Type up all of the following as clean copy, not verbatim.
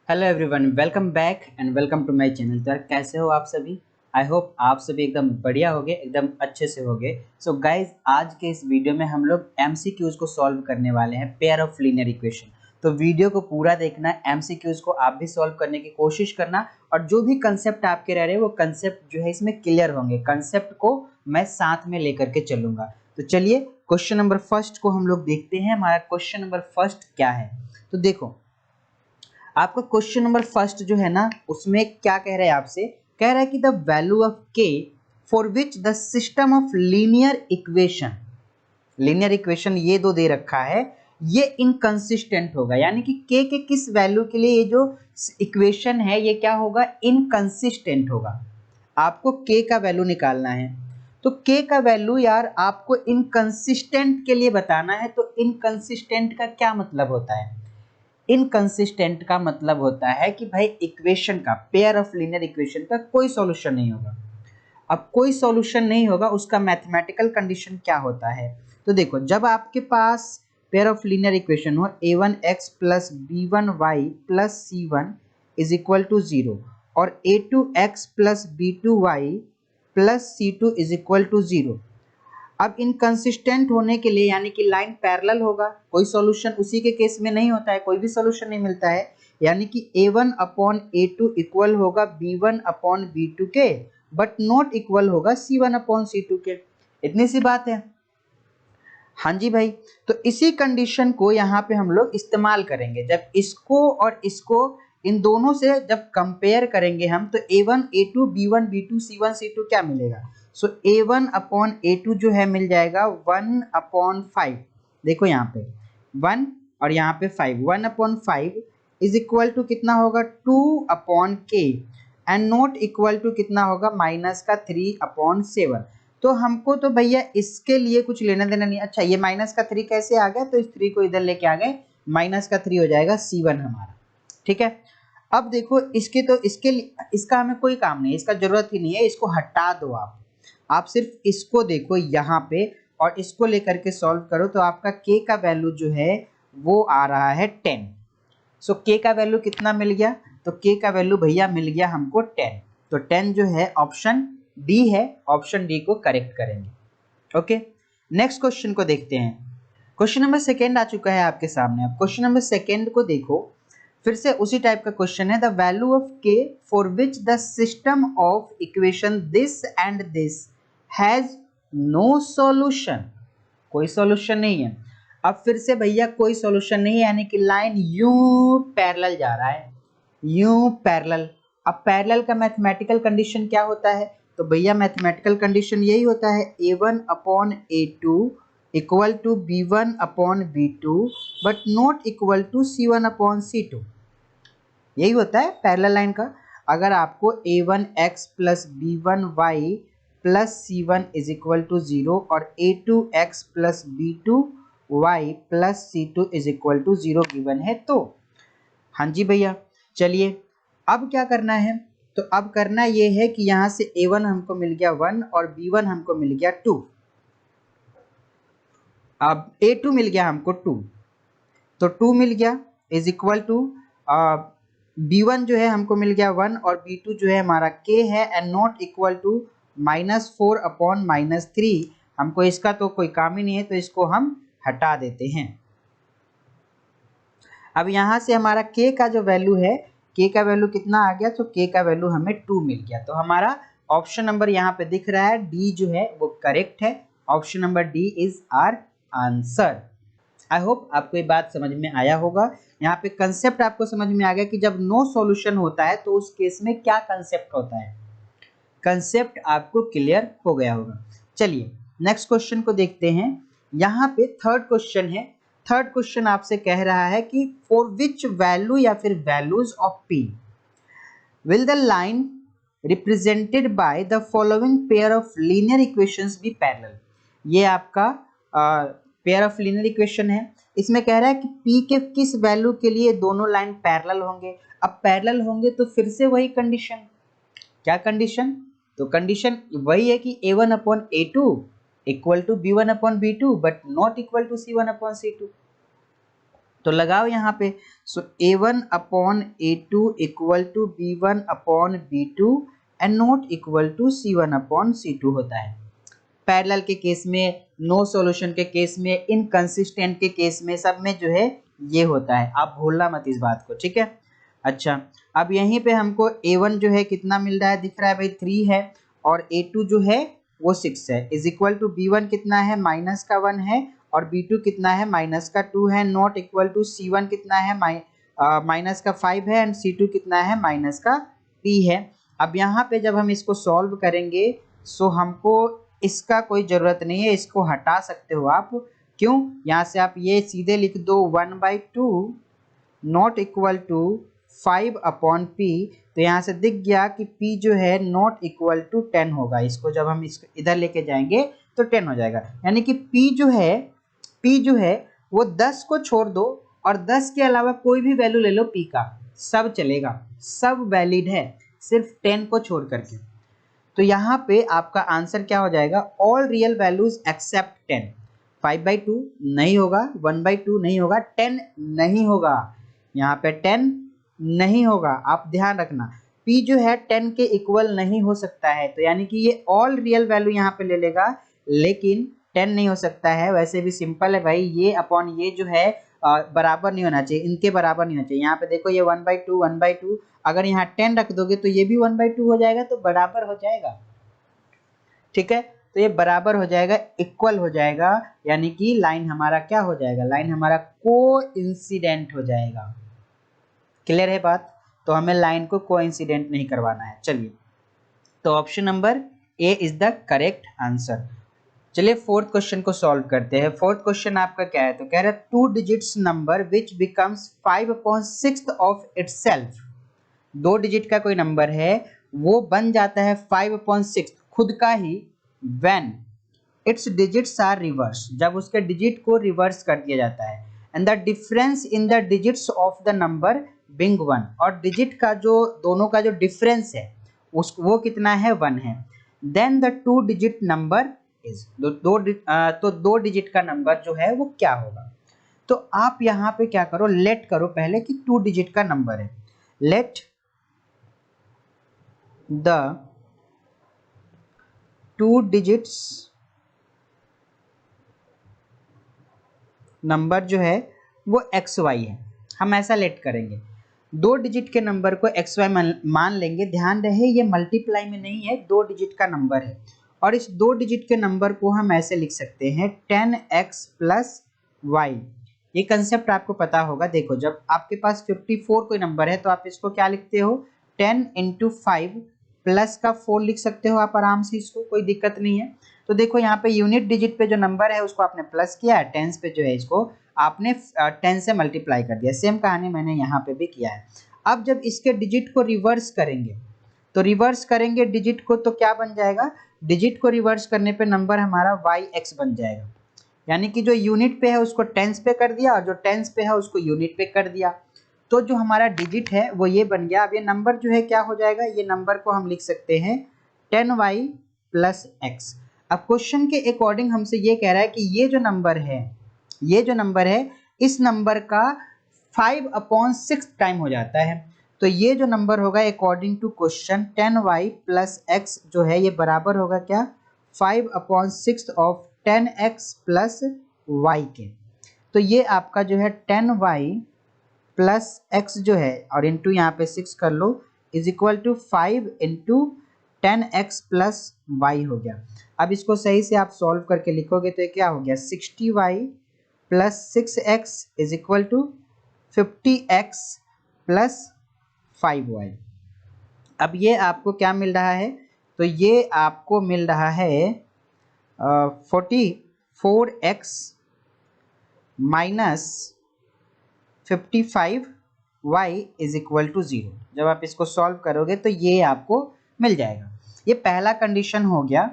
Hello everyone, welcome back and welcome to my channel. तो यार कैसे हो आप सभी? आई होप आप सभी एकदम बढ़िया होगे, एकदम अच्छे से होगे। सो गाइज, आज के इस वीडियो में हम लोग एमसीक्यूज को सॉल्व करने वाले हैं, पेयर ऑफ लीनियर इक्वेशन। तो वीडियो को पूरा देखना, एमसीक्यूज को आप भी सॉल्व करने की कोशिश करना, और जो भी कंसेप्ट आपके रह रहे हैं वो कंसेप्ट जो है इसमें क्लियर होंगे। कंसेप्ट को मैं साथ में लेकर के चलूंगा। तो चलिए क्वेश्चन नंबर फर्स्ट को हम लोग देखते हैं। हमारा क्वेश्चन नंबर फर्स्ट क्या है? तो देखो, आपका क्वेश्चन नंबर फर्स्ट जो है ना, उसमें क्या कह रहा है आपसे? कह रहा है कि द वैल्यू ऑफ के for which the system of linear equation ये दो दे रखा है, ये इनकंसिस्टेंट होगा। यानी कि के किस वैल्यू के लिए ये जो इक्वेशन है ये क्या होगा? इनकंसिस्टेंट होगा। आपको के का वैल्यू निकालना है, तो के का वैल्यू यार आपको इनकंसिस्टेंट के लिए बताना है। तो इनकंसिस्टेंट का क्या मतलब होता है? इनकंसिस्टेंट का मतलब होता है कि भाई इक्वेशन का, पेयर ऑफ लीनियर इक्वेशन का कोई सॉल्यूशन नहीं होगा। अब कोई सॉल्यूशन नहीं होगा, उसका मैथमेटिकल कंडीशन क्या होता है? तो देखो, जब आपके पास पेयर ऑफ लीनियर इक्वेशन हो a1x plus b1y plus c1 is equal to 0 और a2x plus b2y plus c2 is equal to 0। अब इनकंसिस्टेंट होने के लिए यानी कि लाइन पैरेलल होगा, कोई सॉल्यूशन उसी के केस में नहीं होता है, कोई भी सॉल्यूशन नहीं मिलता है। यानी कि a1 अपॉन a2 इक्वल होगा b1 अपॉन b2 के, बट नॉट इक्वल होगा c1 अपॉन c2 के। इतनी सी बात है। हाँ जी भाई, तो इसी कंडीशन को यहाँ पे हम लोग इस्तेमाल करेंगे। जब इसको और इसको, इन दोनों से जब कंपेयर करेंगे हम, तो a1 a2 b1 b2 c1 c2 क्या मिलेगा? सो a1 अपॉन a2 जो है मिल जाएगा 1 अपॉन 5। देखो यहाँ पे 1 और यहाँ पे 5, 1 अपॉन 5 इज इक्वल टू कितना होगा? 2 upon k, and not equal to कितना होगा? माइनस का 3 अपॉन 7। तो हमको तो भैया इसके लिए कुछ लेना देना नहीं। अच्छा, ये माइनस का 3 कैसे आ गया? तो इस 3 को इधर लेके आ गए, माइनस का 3 हो जाएगा c1 हमारा। ठीक है, अब देखो इसके, तो इसके इसका हमें कोई काम नहीं है, इसका जरूरत ही नहीं है, इसको हटा दो आप सिर्फ इसको देखो यहाँ पे और इसको लेकर के सॉल्व करो। तो आपका k का वैल्यू जो है वो आ रहा है 10। सो k का वैल्यू कितना मिल गया? तो k का वैल्यू भैया मिल गया हमको 10। तो 10 जो है ऑप्शन डी है, ऑप्शन डी को करेक्ट करेंगे। ओके, नेक्स्ट क्वेश्चन को देखते हैं। क्वेश्चन नंबर सेकेंड आ चुका है आपके सामने। अब क्वेश्चन नंबर सेकेंड को देखो, फिर से उसी टाइप का क्वेश्चन है। The value of k for which the system of equation this and this has no solution. कोई सॉल्यूशन नहीं है। अब फिर से भैया कोई सॉल्यूशन नहीं है, यानी कि लाइन यूं पैरेलल जा रहा है, यूं पैरेलल। अब पैरेलल का मैथमेटिकल कंडीशन क्या होता है? तो भैया मैथमेटिकल कंडीशन यही होता है, a1 upon a2 equal to b1 upon b2 but not equal to c1 upon c2। यही होता है पैरेलल लाइन का। अगर आपको a1x plus b1y plus c1 is equal to 0 और a2x plus b2y plus c2 is equal to 0 given है तो। हाँ जी भैया, चलिए अब क्या करना है? तो अब करना ये है कि यहाँ से a1 हमको मिल गया 1 और b1 हमको मिल गया 2। अब a2 मिल गया हमको 2, तो 2 मिल गया इज इक्वल टू b1 जो है हमको मिल गया 1 और b2 जो है हमारा k है, and not equal to -4 upon -3। हमको इसका तो कोई काम ही नहीं है, तो इसको हम हटा देते हैं। अब यहाँ से हमारा k का जो वैल्यू है, k का वैल्यू कितना आ गया? तो k का वैल्यू हमें 2 मिल गया। तो हमारा ऑप्शन नंबर यहाँ पे दिख रहा है, डी जो है वो करेक्ट है। Option number D is our answer. I hope आपको ये बात समझ में आया होगा। यहाँ पे कंसेप्ट आपको समझ में आ गया कि जब नो सॉल्यूशन होता है तो उस केस में क्या कंसेप्ट होता है। कंसेप्ट आपको क्लियर हो गया होगा। चलिए नेक्स्ट क्वेश्चन को देखते हैं। यहाँ पे थर्ड क्वेश्चन है। थर्ड क्वेश्चन आपसे कह रहा है कि फॉर विच वैल्यू या फिर values of p will the line represented by the following pair of linear equations be parallel। ये आपका पेयर ऑफ लीनियर इक्वेशन है। इसमें कह रहा है कि p के किस वैल्यू के लिए दोनों लाइन पैरेलल होंगे। अब पैरेलल होंगे तो फिर से वही कंडीशन, क्या कंडीशन? तो कंडीशन वही है कि a1 upon a2 equal to b1 upon b2 but not equal to c1 upon c2। तो लगाओ यहाँ पे। So A1 upon A2 equal to B1 upon B2 and not equal to C1 upon C2 होता है। Parallel के case में, no solution के case में, इनकंसिस्टेंट के केस में, सब में जो है ये होता है। आप भूलना मत इस बात को, ठीक है। अच्छा, अब यहीं पे हमको A1 जो है कितना मिल रहा है, दिख रहा है भाई 3 है, और A2 जो है वो 6 है, इज इक्वल टू B1 कितना है, माइनस का 1 है, और B2 कितना है, माइनस का 2 है, नॉट इक्वल टू C1 कितना है, माइनस का 5 है, एंड C2 कितना है, माइनस का P है। अब यहाँ पे जब हम इसको सॉल्व करेंगे, सो हमको इसका कोई ज़रूरत नहीं है, इसको हटा सकते हो आप। क्यों? यहाँ से आप ये सीधे लिख दो 1/2 not equal to 5 upon P। तो यहाँ से दिख गया कि P जो है नॉट इक्वल टू 10 होगा। इसको जब हम इसको इधर लेके जाएंगे तो 10 हो जाएगा। यानी कि P जो है वो 10 को छोड़ दो, और 10 के अलावा कोई भी वैल्यू ले लो P का, सब चलेगा, सब वैलिड है, सिर्फ 10 को छोड़ करके। तो यहाँ पे आपका आंसर क्या हो जाएगा, ऑल रियल वैल्यूज एक्सेप्ट 10। 5/2 नहीं होगा, 1/2 नहीं होगा, 10 नहीं होगा, यहाँ पे 10 नहीं होगा। आप ध्यान रखना, P जो है 10 के इक्वल नहीं हो सकता है, तो यानी कि ये ऑल रियल वैल्यू यहाँ पे ले लेगा, लेकिन 10 नहीं हो सकता है। वैसे भी सिंपल है भाई, ये अपॉन ये जो है बराबर नहीं होना चाहिए, इनके बराबर नहीं होना चाहिए। यहाँ पे देखो ये 1/2 अगर यहाँ 10 रख दोगे तो ये भी 1/2 हो जाएगा, तो बराबर हो जाएगा, ठीक है। तो ये बराबर हो जाएगा, इक्वल हो जाएगा, यानी कि लाइन हमारा क्या हो जाएगा, लाइन हमारा कोइंसिडेंट हो जाएगा। क्लियर है बात? तो हमें लाइन को कोइंसिडेंट नहीं करवाना है। चलिए, तो option number A is the correct answer. चलिए फोर्थ क्वेश्चन को सॉल्व करते हैं। फोर्थ क्वेश्चन आपका क्या है, तो कह रहा है 2 digits number which becomes 5/6 of itself. 2 digit का कोई नंबर है, वो बन जाता है 5/6 खुद का ही, when its digits are reverse, जब उसके डिजिट को रिवर्स कर दिया जाता है, and the difference in the digits of the number being 1, और डिजिट का जो दोनों का जो डिफरेंस है उस वो कितना है, 1 है। Then the 2 digit number is, तो 2 डिजिट का नंबर जो है वो क्या होगा। तो आप यहाँ पे क्या करो, लेट करो पहले कि 2 डिजिट का नंबर है। लेट द 2 डिजिट्स नंबर जो है वो XY है। हम ऐसा लेट करेंगे, 2 डिजिट के नंबर को XY मान लेंगे। ध्यान रहे ये मल्टीप्लाई में नहीं है, 2 डिजिट का नंबर है, और इस 2 डिजिट के नंबर को हम ऐसे लिख सकते हैं 10x प्लस y। ये कंसेप्ट आपको पता होगा। देखो, जब आपके पास 54 कोई नंबर है तो आप इसको क्या लिखते हो, 10 × 5 प्लस का 4 लिख सकते हो आप आराम से, इसको कोई दिक्कत नहीं है। तो देखो यहाँ पे यूनिट डिजिट पे जो नंबर है उसको आपने प्लस किया है, टेंस पे जो है इसको आपने 10 से मल्टीप्लाई कर दिया। सेम कहानी मैंने यहाँ पे भी किया है। अब जब इसके डिजिट को रिवर्स करेंगे, तो रिवर्स करेंगे डिजिट को, तो क्या बन जाएगा, डिजिट को रिवर्स करने पे नंबर हमारा yx बन जाएगा। यानी कि जो यूनिट पे है उसको टेंस पे कर दिया, और जो टेंस पे है उसको यूनिट पे कर दिया, तो जो हमारा डिजिट है वो ये बन गया। अब ये नंबर जो है क्या हो जाएगा, ये नंबर को हम लिख सकते हैं 10y प्लस x। अब क्वेश्चन के अकॉर्डिंग हमसे ये कह रहा है कि ये जो नंबर है, ये जो नंबर है, इस नंबर का 5/6 टाइम हो जाता है। तो ये जो नंबर होगा according to question 10y plus x जो है ये बराबर होगा क्या, 5/6 ऑफ 10x प्लस y के। तो ये आपका जो है 10y प्लस x जो है, और इंटू यहाँ पे 6 कर लो, is equal to 5 × 10x plus y हो गया। अब इसको सही से आप सॉल्व करके लिखोगे तो ये क्या हो गया, 60y plus 6x is equal to 50x plus 5y। अब ये आपको क्या मिल रहा है, तो ये आपको मिल रहा है 44x minus 55y is equal to 0। जब आप इसको सॉल्व करोगे तो ये आपको मिल जाएगा। ये पहला कंडीशन हो गया।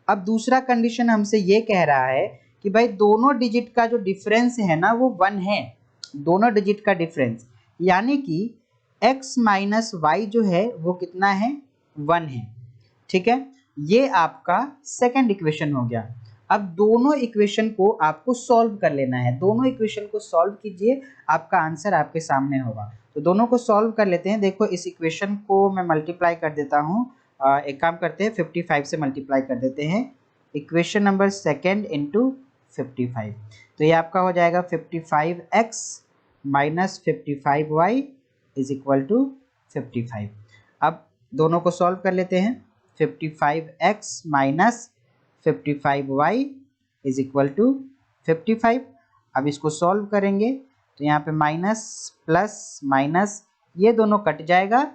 अब दूसरा कंडीशन हमसे ये कह रहा है कि भाई दोनों डिजिट का जो डिफरेंस है ना वो 1 है, दोनों डिजिट का डिफरेंस, यानी कि x माइनस वाई जो है वो कितना है, 1 है। ठीक है, ये आपका सेकंड इक्वेशन हो गया। अब दोनों इक्वेशन को आपको सॉल्व कर लेना है, दोनों इक्वेशन को सॉल्व कीजिए, आपका आंसर आपके सामने होगा। तो दोनों को सॉल्व कर लेते हैं। देखो इस इक्वेशन को मैं मल्टीप्लाई कर देता हूँ, एक काम करते हैं 55 से मल्टीप्लाई कर देते हैं, इक्वेशन नंबर सेकेंड इंटू 55, तो ये आपका हो जाएगा 55x minus 55y is equal to 55। अब दोनों को सॉल्व कर लेते हैं, 55x minus 55y is equal to 55। अब इसको सॉल्व करेंगे तो यहाँ पे माइनस प्लस माइनस ये दोनों कट जाएगा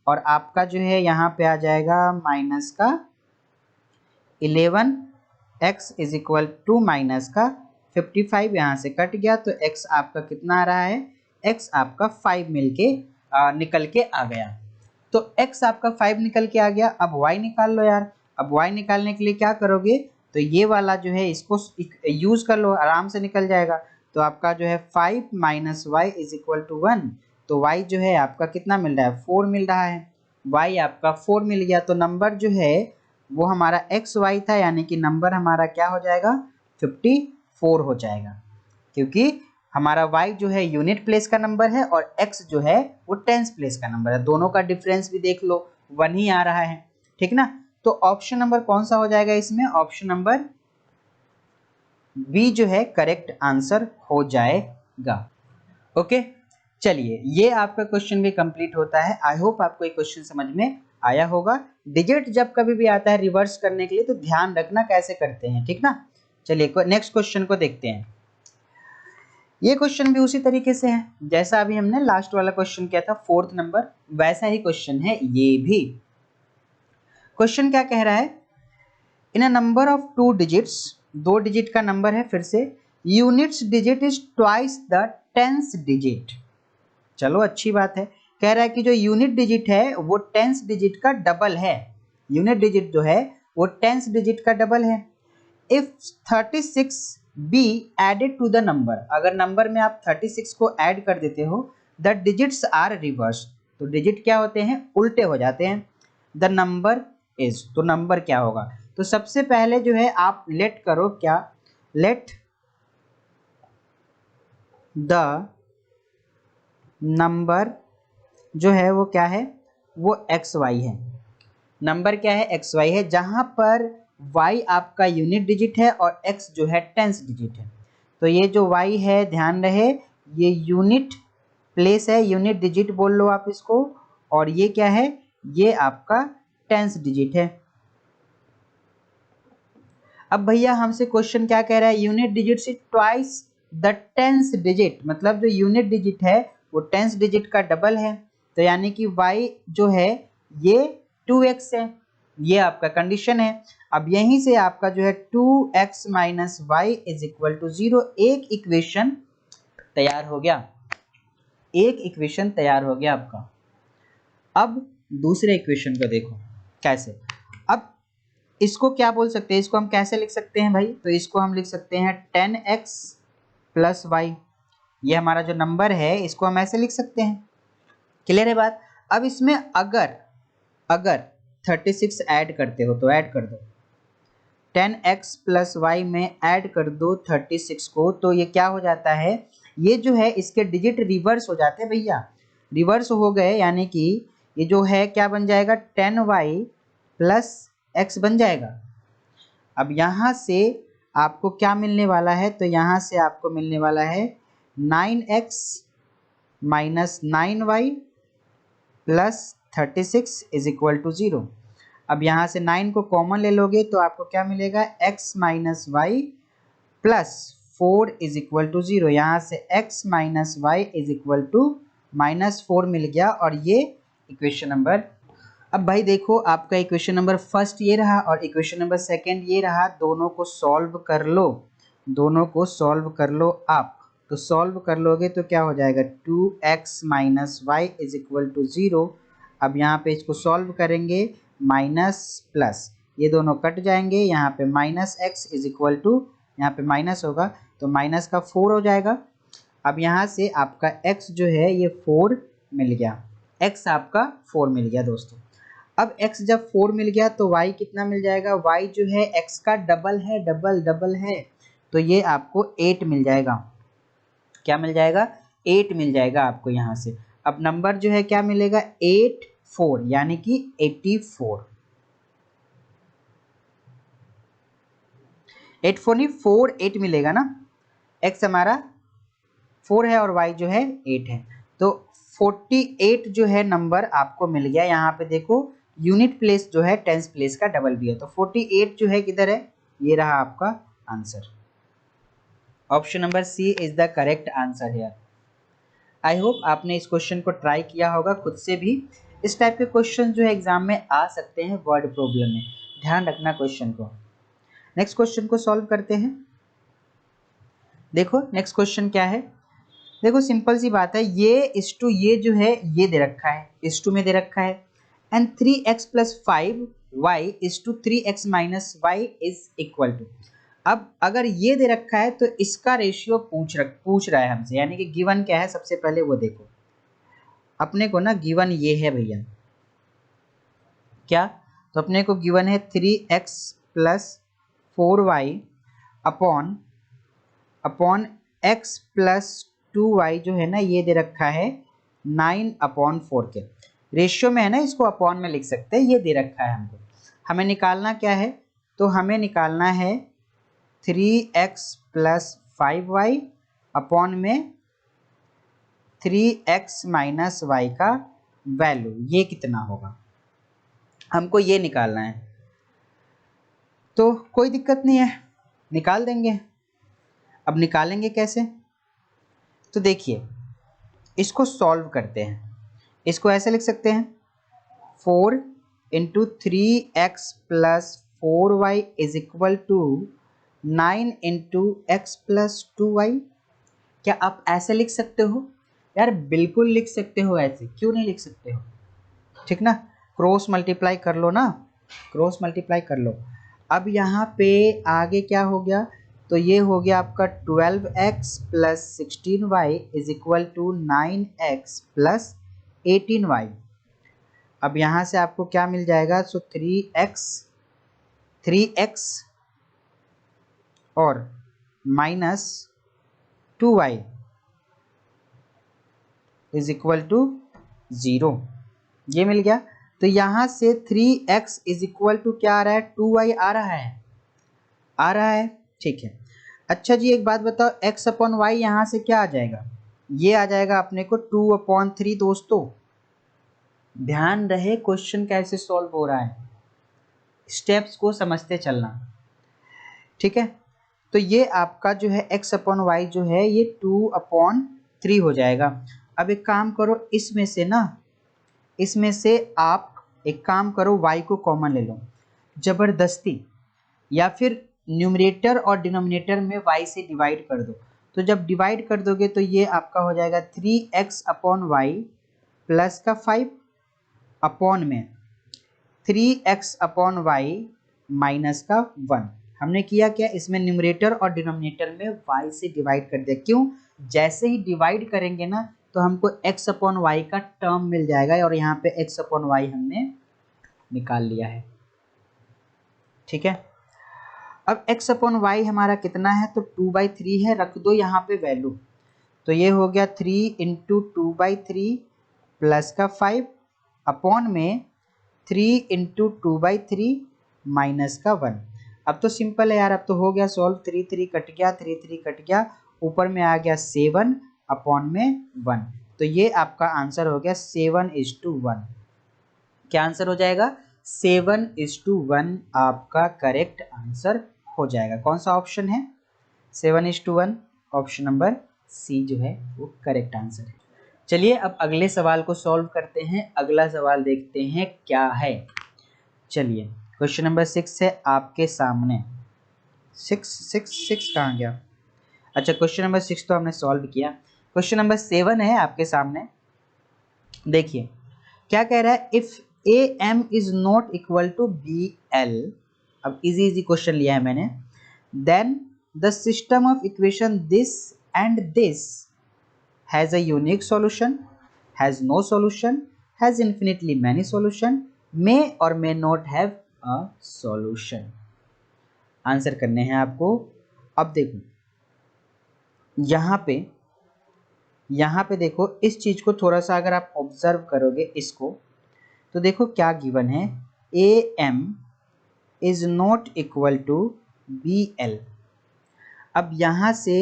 और आपका जो है यहाँ पे आ जाएगा माइनस का 11x is equal to minus का 55, यहाँ से कट गया तो x आपका कितना आ रहा है, x आपका 5 निकल के आ गया। तो x आपका 5 निकल के आ गया। अब y निकाल लो यार। अब y निकालने के लिए क्या करोगे, तो ये वाला जो है इसको यूज कर लो, आराम से निकल जाएगा। तो आपका जो है 5 minus Y is equal to 1, तो y जो है आपका कितना मिल रहा है, 4 मिल रहा है, y आपका 4 मिल गया। तो नंबर जो है वो हमारा xy था, यानी कि नंबर हमारा क्या हो जाएगा, 54 हो जाएगा, क्योंकि हमारा y जो है यूनिट प्लेस का नंबर है और x जो है वो टेंस प्लेस का नंबर है। दोनों का डिफरेंस भी देख लो 1 ही आ रहा है, ठीक ना। तो ऑप्शन नंबर कौन सा हो जाएगा इसमें, ऑप्शन नंबर बी जो है करेक्ट आंसर हो जाएगा। ओके, चलिए ये आपका क्वेश्चन भी कंप्लीट होता है। आई होप आपको ये क्वेश्चन समझ में आया होगा। डिजिट जब कभी भी आता है रिवर्स करने के लिए तो ध्यान रखना कैसे करते हैं, ठीक ना। चलिए नेक्स्ट क्वेश्चन को देखते हैं। ये क्वेश्चन भी उसी तरीके से है जैसा अभी हमने लास्ट वाला क्वेश्चन किया था 4th नंबर, वैसा ही क्वेश्चन है ये भी। क्वेश्चन क्या कह रहा है, in a number of 2 digits, 2 digit का नंबर है, फिर से units digit is twice the tens digit. चलो अच्छी बात है, कह रहा है कि जो यूनिट डिजिट है वो टेंस डिजिट का डबल है, यूनिट डिजिट जो है वो टेंस डिजिट का डबल है। If 36 be added to the number, अगर नंबर में आप 36 को ऐड कर देते हो, द डिजिट्स आर रिवर्स, तो डिजिट क्या होते हैं, उल्टे हो जाते हैं। द नंबर इज, तो नंबर क्या होगा, तो सबसे पहले जो है आप लेट करो, क्या, लेट द नंबर जो है वो क्या है, वो एक्स वाई है। नंबर क्या है, एक्स वाई है, जहां पर y आपका यूनिट डिजिट है और x जो है टेंस डिजिट है। तो ये जो y है ध्यान रहे ये यूनिट प्लेस है, यूनिट डिजिट बोल लो आप इसको, और ये क्या है, ये आपका टेंस डिजिट है। अब भैया हमसे क्वेश्चन क्या कह रहा है, यूनिट डिजिट से ट्वाइस द टेंस डिजिट, मतलब जो यूनिट डिजिट है वो टेंस डिजिट का डबल है, तो यानी कि y जो है ये 2x है, ये आपका कंडीशन है। अब यहीं से आपका जो है 2x minus Y is equal to 0, एक इक्वेशन तैयार हो गया, एक इक्वेशन तैयार हो गया आपका। अब दूसरे इक्वेशन को देखो कैसे, अब इसको क्या बोल सकते हैं, इसको हम कैसे लिख सकते हैं भाई, तो इसको हम लिख सकते हैं 10x प्लस वाई, ये हमारा जो नंबर है इसको हम ऐसे लिख सकते हैं, क्लियर है बात। अब इसमें अगर 36 ऐड करते हो तो ऐड कर दो, 10x प्लस वाई में ऐड कर दो 36 को, तो ये क्या हो जाता है, ये जो है इसके डिजिट रिवर्स हो जाते हैं भैया, रिवर्स हो गए, यानी कि ये जो है क्या बन जाएगा, 10y प्लस x बन जाएगा। अब यहाँ से आपको क्या मिलने वाला है, तो यहाँ से आपको मिलने वाला है 9x minus 9y plus 36 is equal to 0। अब यहाँ से 9 को कॉमन ले लोगे तो आपको क्या मिलेगा, x minus y plus 4 is equal to 0, यहाँ से x minus Y is equal to -4 मिल गया, और ये इक्वेशन नंबर। अब भाई देखो आपका इक्वेशन नंबर फर्स्ट ये रहा और इक्वेशन नंबर सेकंड ये रहा, दोनों को सॉल्व कर लो, दोनों को सॉल्व कर लो आप, तो सॉल्व कर लोगे तो क्या हो जाएगा, 2x minus Y is equal to 0। अब यहाँ पे इसको सॉल्व करेंगे, माइनस प्लस ये दोनों कट जाएंगे, यहाँ पे minus x is equal to, यहाँ पे माइनस होगा तो माइनस का 4 हो जाएगा। अब यहाँ से आपका x जो है ये 4 मिल गया, x आपका 4 मिल गया दोस्तों। अब x जब 4 मिल गया तो y कितना मिल जाएगा, y जो है x का डबल है, डबल है, तो ये आपको 8 मिल जाएगा। क्या मिल जाएगा, 8 मिल जाएगा आपको यहाँ से। अब नंबर जो है क्या मिलेगा, 8 4 यानी कि 84। 8 4 नहीं 4 8 मिलेगा ना, x हमारा 4 है और y जो है 8 है, तो 48 जो है नंबर आपको मिल गया। यहाँ पे देखो यूनिट प्लेस जो है टेंस प्लेस का डबल भी है, तो 48 जो है किधर है, ये रहा आपका answer. Option number C is the correct answer here. I hope आपने इस क्वेश्चन को ट्राई किया होगा खुद से भी। इस टाइप के क्वेश्चन जो है एग्जाम में आ सकते हैं वर्ड प्रॉब्लम में, ध्यान रखना क्वेश्चन को। नेक्स्ट क्वेश्चन को सॉल्व करते हैं। देखो नेक्स्ट क्वेश्चन क्या है, देखो सिंपल सी बात है, ये इस टू ये जो है ये दे रखा है, इस टू में दे रखा है, and 3x plus 5y is to 3x minus Y is equal to. अब अगर ये दे रखा है तो इसका रेशियो पूछ रहा है हमसे, यानी कि गिवन क्या है सबसे पहले वो देखो। अपने को ना गिवन ये है भैया, क्या, तो अपने को गिवन है 3x plus 4y upon x plus 2y जो है ना ये दे रखा है 9/4 के रेशियो में है ना, इसको अपॉन में लिख सकते हैं, ये दे रखा है हमको। हमें निकालना क्या है, तो हमें निकालना है 3x प्लस 5y अपॉन में 3x माइनस वाई का वैल्यू, ये कितना होगा, हमको ये निकालना है। तो कोई दिक्कत नहीं है, निकाल देंगे। अब निकालेंगे कैसे, तो देखिए इसको सॉल्व करते हैं। इसको ऐसे लिख सकते हैं 4 into 3x plus 4y is equal to 9 into x plus 2y। क्या आप ऐसे लिख सकते हो, यार बिल्कुल लिख सकते हो, ऐसे क्यों नहीं लिख सकते हो, ठीक ना, क्रॉस मल्टीप्लाई कर लो ना, क्रॉस मल्टीप्लाई कर लो। अब यहाँ पे आगे क्या हो गया, तो ये हो गया आपका 12x plus 16y is equal to 9x plus 18y। अब यहाँ से आपको क्या मिल जाएगा, सो 3x और minus 2y is equal to 0, ये मिल गया। तो यहाँ से 3x इज इक्वल टू क्या आ रहा है, 2y आ रहा है, ठीक है। अच्छा जी एक बात बताओ, x अपॉन वाई यहाँ से क्या आ जाएगा, ये आ जाएगा अपने को 2/3। दोस्तों ध्यान रहे क्वेश्चन कैसे सॉल्व हो रहा है, स्टेप्स को समझते चलना, ठीक है। तो ये आपका जो है x अपॉन वाई जो है ये 2/3 हो जाएगा। अब एक काम करो, इसमें से आप एक काम करो, y को कॉमन ले लो जबरदस्ती, या फिर न्यूमरेटर और डिनोमिनेटर में y से डिवाइड कर दो। तो जब डिवाइड कर दोगे तो ये आपका हो जाएगा 3x अपॉन वाई प्लस का 5 अपॉन में 3x अपॉन वाई माइनस का 1। हमने किया क्या, इसमें न्यूमरेटर और डिनोमिनेटर में y से डिवाइड कर दिया। क्यों, जैसे ही डिवाइड करेंगे ना तो हमको x अपॉन वाई का टर्म मिल जाएगा, और यहाँ पे x अपॉन वाई हमने निकाल लिया है, ठीक है। अब x अपॉन वाई हमारा कितना है, तो 2/3 है, रख दो यहाँ पे वैल्यू, तो ये हो गया 3 इंटू 2/3 प्लस का 5 अपॉन में 3 इंटू 2/3 माइनस का 1। अब तो सिंपल है यार, अब तो हो गया सॉल्व, 3 3 कट गया, 3 3 कट गया, ऊपर में आ गया 7 अपॉन में 1। तो ये आपका आंसर हो गया 7:1। क्या आंसर हो जाएगा, 7:1 आपका करेक्ट आंसर हो जाएगा। कौन सा ऑप्शन है, 7:1, ऑप्शन नंबर सी जो है वो करेक्ट आंसर है। चलिए अब अगले सवाल को सॉल्व करते हैं। अगला सवाल देखते हैं क्या है। चलिए क्वेश्चन नंबर 6 है आपके सामने। 6 कहाँ गया, अच्छा क्वेश्चन नंबर 6 तो हमने सॉल्व किया। क्वेश्चन नंबर 7 है आपके सामने। देखिए क्या कह रहा है, if A M is not equal to B L, अब इजी क्वेश्चन लिया है मैंने, then the system of equation this and this has a unique solution, has no solution, has infinitely many solution, मे और may not have a solution. Answer करने हैं आपको। अब देखो यहाँ पे देखो इस चीज को थोड़ा सा अगर आप ऑब्जर्व करोगे इसको, तो देखो क्या गिवन है, A M is not equal to B L. अब यहाँ से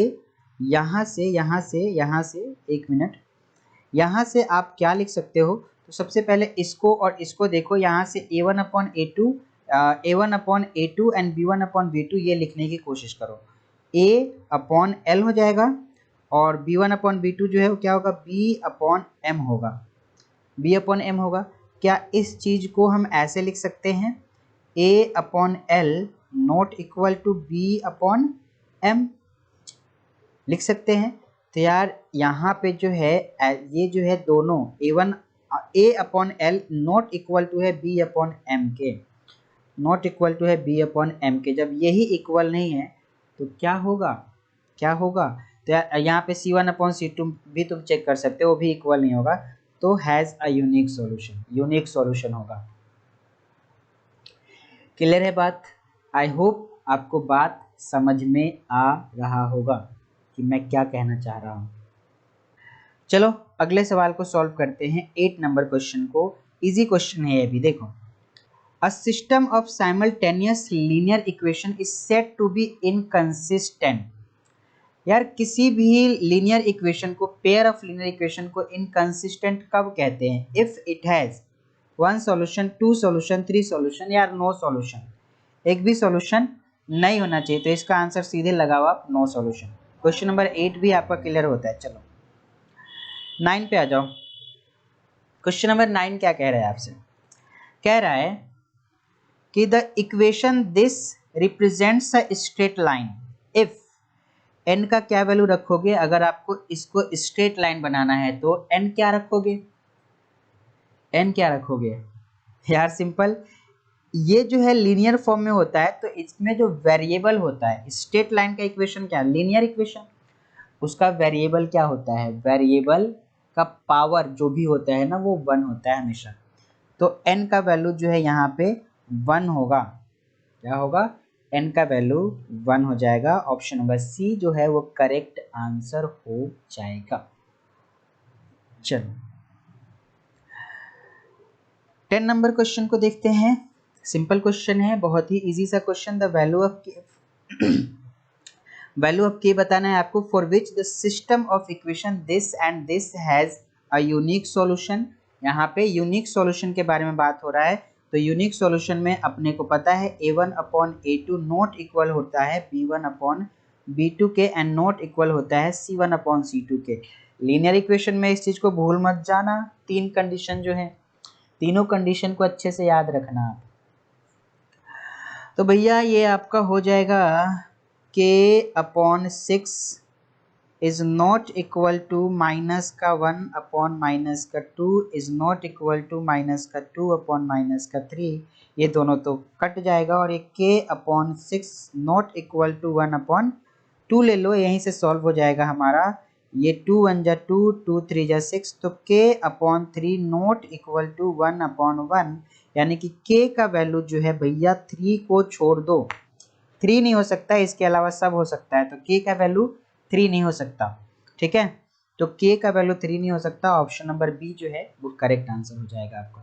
एक मिनट, यहाँ से आप क्या लिख सकते हो, तो सबसे पहले इसको और इसको देखो, यहाँ से A1/A2 एंड B1/B2 ये लिखने की कोशिश करो। A/L हो जाएगा और B1/B2 जो है वो क्या होगा, B/M होगा, B/M होगा। क्या इस चीज को हम ऐसे लिख सकते हैं, A/L not equal to B/M, लिख सकते हैं। तो यार यहाँ पे जो है ये जो है दोनों A/L नॉट इक्वल टू है B/M के, नॉट इक्वल टू है B/M के। जब यही इक्वल नहीं है तो क्या होगा, तो यहाँ पे C1/C2 भी तुम चेक कर सकते हो, वो भी इक्वल नहीं होगा, तो हैज अ यूनिक सॉल्यूशन होगा। क्लियर है बात? आई होप आपको बात समझ में आ रहा होगा कि मैं क्या कहना चाह रहा हूँ। चलो अगले सवाल को सॉल्व करते हैं, 8 नंबर क्वेश्चन को। इजी क्वेश्चन है ये भी, देखो। A system of simultaneous linear equation is said to be inconsistent. यार किसी भी लीनियर इक्वेशन को, पेयर ऑफ लीनियर इक्वेशन को इनकंसिस्टेंट कब कहते हैं? If it has 1 solution, 2 solution, 3 solution या नो सॉल्यूशन। एक भी सॉल्यूशन नहीं होना चाहिए, तो इसका आंसर सीधे लगाओ आप, नो सॉल्यूशन। क्वेश्चन नंबर 8 भी आपका क्लियर होता है। चलो 9 पे आ जाओ। क्वेश्चन नंबर 9 क्या कह रहा है आपसे? कह रहा है कि the equation this represents a straight line if n का क्या वैल्यू रखोगे? अगर आपको इसको स्ट्रेट लाइन बनाना है तो n क्या रखोगे? यार सिंपल, ये जो है लीनियर फॉर्म में होता है, तो इसमें जो वेरिएबल होता है, स्ट्रेट लाइन का इक्वेशन क्या है, लीनियर इक्वेशन, उसका वेरिएबल क्या होता है, वेरिएबल का पावर जो भी होता है ना वो 1 होता है हमेशा। तो n का वैल्यू जो है यहाँ पे 1 होगा। क्या होगा? n का वैल्यू 1 हो जाएगा। ऑप्शन नंबर सी जो है वो करेक्ट आंसर हो जाएगा। चलो 10 नंबर क्वेश्चन को देखते हैं। सिंपल क्वेश्चन है, बहुत ही इजी सा question. The value of k बताना है आपको, for which the system of equation this and this has a unique solution. यहाँ पे यूनिक सॉल्यूशन के बारे में बात हो रहा है, तो यूनिक सॉल्यूशन में अपने को पता है A1/A2 नॉट इक्वल होता है B1/B2 के एंड नॉट इक्वल होता है C1/C2 के। लीनियर इक्वेशन में इस चीज को भूल मत जाना, 3 कंडीशन जो है, तीनों कंडीशन को अच्छे से याद रखना आप। तो भैया ये आपका हो जाएगा K/6 is not equal to -1/-2 is not equal to -2/-3। ये दोनों तो कट जाएगा और ये K/6 नॉट इक्वल टू 1/2 ले लो, यहीं से सॉल्व हो जाएगा हमारा। ये 2 1 जा 2, 2 3 जा 6, तो K/3 नॉट इक्वल टू 1/1, यानी कि K का वैल्यू जो है भैया 3 को छोड़ दो, 3 नहीं हो सकता, इसके अलावा सब हो सकता है, तो K का वैल्यू 3 नहीं हो सकता। ठीक है, तो K का वैल्यू 3 नहीं हो सकता। ऑप्शन नंबर बी जो है वो करेक्ट आंसर हो जाएगा आपका।